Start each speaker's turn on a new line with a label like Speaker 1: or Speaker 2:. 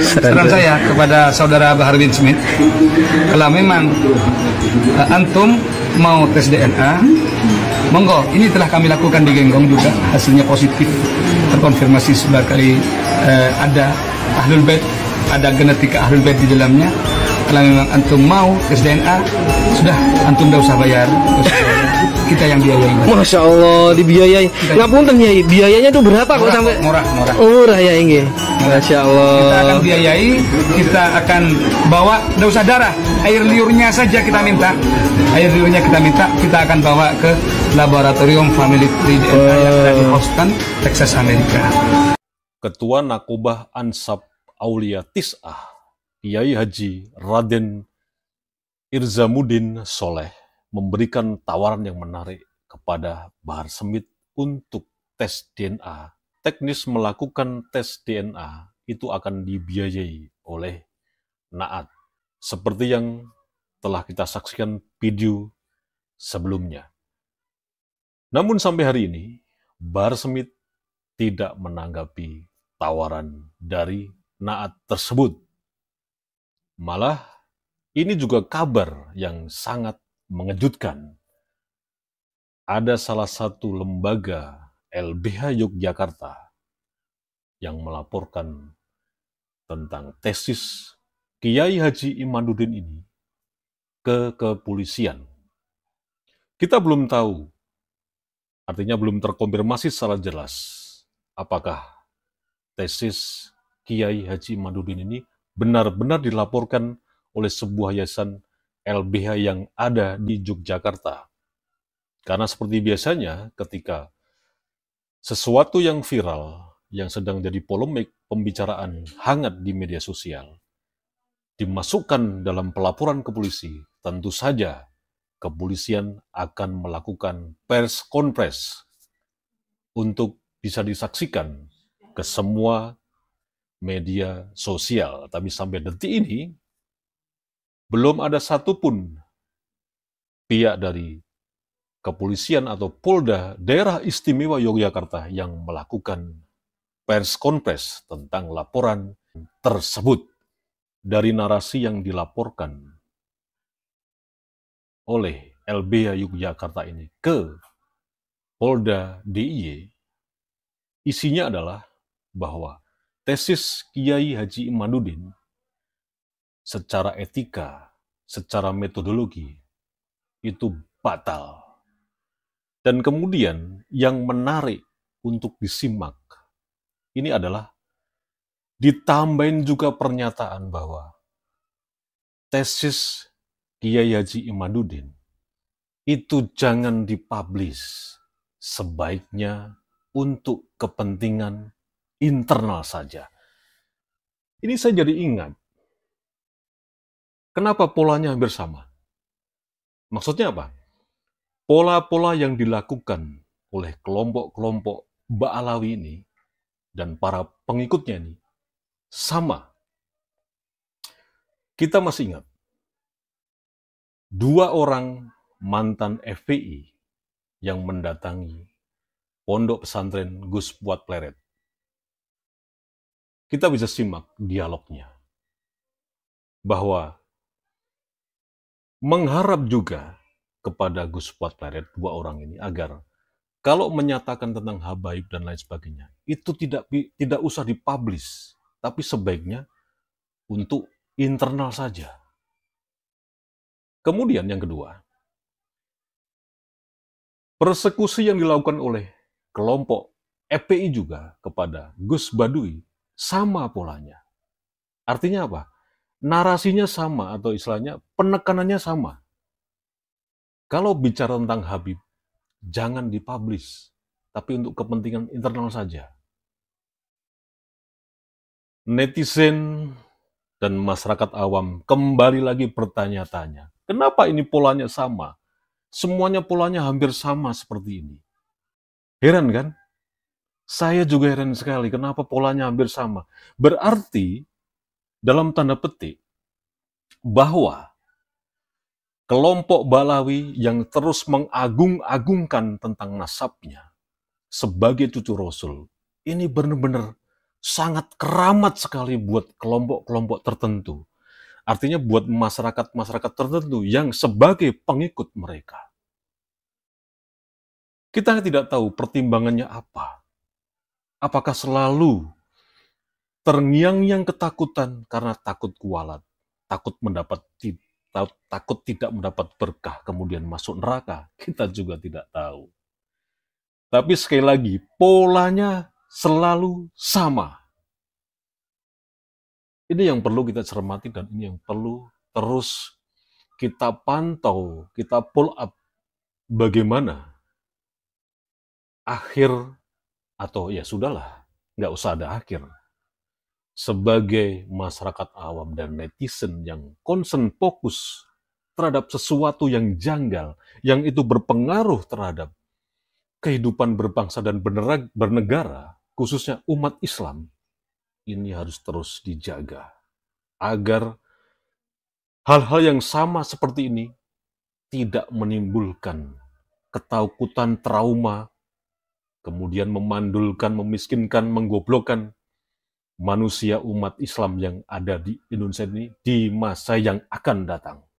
Speaker 1: saran saya kepada saudara Bahar bin Smith, kalau memang antum mau tes DNA, monggo. Ini telah kami lakukan di Genggong juga, hasilnya positif, terkonfirmasi sebagai ada Ahlul Bait, ada genetika Ahlul Bait di dalamnya. Kalau memang antum mau tes DNA, sudah antum tidak usah bayar, kita yang biayai.
Speaker 2: Masya Allah, dibiayai. Ngapunten ya, biayanya tuh berapa kok sampai?
Speaker 1: Murah.
Speaker 2: Murah ya ini. Masya Allah.
Speaker 1: Kita akan biayai, kita akan bawa, tidak usah darah, air liurnya saja kita minta. Air liurnya kita akan bawa ke laboratorium Family Tree DNA yang ada di Houston, Texas, Amerika.
Speaker 3: Ketua Nakobah Ansab Aulia Tis'ah, Kiai Haji Raden Irzamuddin Soleh, memberikan tawaran yang menarik kepada Bahar Smith untuk tes DNA. Teknis melakukan tes DNA itu akan dibiayai oleh Naat, seperti yang telah kita saksikan video sebelumnya. Namun sampai hari ini, Bahar Smith tidak menanggapi tawaran dari Naat tersebut. Malah, ini juga kabar yang sangat mengejutkan. Ada salah satu lembaga LBH Yogyakarta yang melaporkan tentang tesis Kiai Haji Imaduddin ini ke kepolisian. Kita belum tahu, artinya belum terkonfirmasi secara jelas, apakah tesis Kiai Haji Imaduddin ini benar-benar dilaporkan oleh sebuah yayasan LBH yang ada di Yogyakarta. Karena seperti biasanya ketika sesuatu yang viral, yang sedang jadi polemik, pembicaraan hangat di media sosial, dimasukkan dalam pelaporan ke polisi, tentu saja kepolisian akan melakukan pers konfres untuk bisa disaksikan ke semua media sosial. Tapi sampai detik ini, belum ada satupun pihak dari kepolisian atau Polda Daerah Istimewa Yogyakarta yang melakukan pers konfres tentang laporan tersebut. Dari narasi yang dilaporkan oleh LBH Yogyakarta ini ke Polda DIY, isinya adalah bahwa tesis Kiai Haji Imaduddin secara etika, secara metodologi, itu batal. Dan kemudian yang menarik untuk disimak, ini adalah ditambahin juga pernyataan bahwa tesis Kiai Haji Imaduddin itu jangan dipublish, sebaiknya untuk kepentingan internal saja. Ini saya jadi ingat, kenapa polanya hampir sama? Maksudnya apa? Pola-pola yang dilakukan oleh kelompok-kelompok Ba'alawi ini dan para pengikutnya ini sama. Kita masih ingat, 2 orang mantan FPI yang mendatangi pondok pesantren Gus Puat Pleret. Kita bisa simak dialognya, bahwa mengharap juga kepada Gus Puat Pleret, 2 orang ini, agar kalau menyatakan tentang habaib dan lain sebagainya, itu tidak usah dipublish, tapi sebaiknya untuk internal saja. Kemudian yang kedua, persekusi yang dilakukan oleh kelompok FPI juga kepada Gus Baduy sama polanya. Artinya apa? Narasinya sama, atau istilahnya penekanannya sama. Kalau bicara tentang Habib, jangan dipublish, tapi untuk kepentingan internal saja. Netizen dan masyarakat awam kembali lagi bertanya-tanya, kenapa ini polanya sama? Semuanya polanya hampir sama seperti ini. Heran kan? Saya juga heran sekali, kenapa polanya hampir sama. Berarti, dalam tanda petik, bahwa kelompok Ba'alawi yang terus mengagung-agungkan tentang nasabnya sebagai cucu Rasul, ini benar-benar sangat keramat sekali buat kelompok-kelompok tertentu. Artinya buat masyarakat-masyarakat tertentu yang sebagai pengikut mereka. Kita tidak tahu pertimbangannya apa. Apakah selalu terngiang-ngiang ketakutan karena takut kualat, takut tidak mendapat berkah kemudian masuk neraka? Kita juga tidak tahu. Tapi sekali lagi, polanya selalu sama. Ini yang perlu kita cermati dan ini yang perlu terus kita pantau, kita pull up bagaimana akhir atau ya sudahlah, nggak usah ada akhir. Sebagai masyarakat awam dan netizen yang concern fokus terhadap sesuatu yang janggal, yang itu berpengaruh terhadap kehidupan berbangsa dan bernegara, khususnya umat Islam, ini harus terus dijaga agar hal-hal yang sama seperti ini tidak menimbulkan ketakutan, trauma, kemudian memandulkan, memiskinkan, menggoblokkan manusia umat Islam yang ada di Indonesia ini di masa yang akan datang.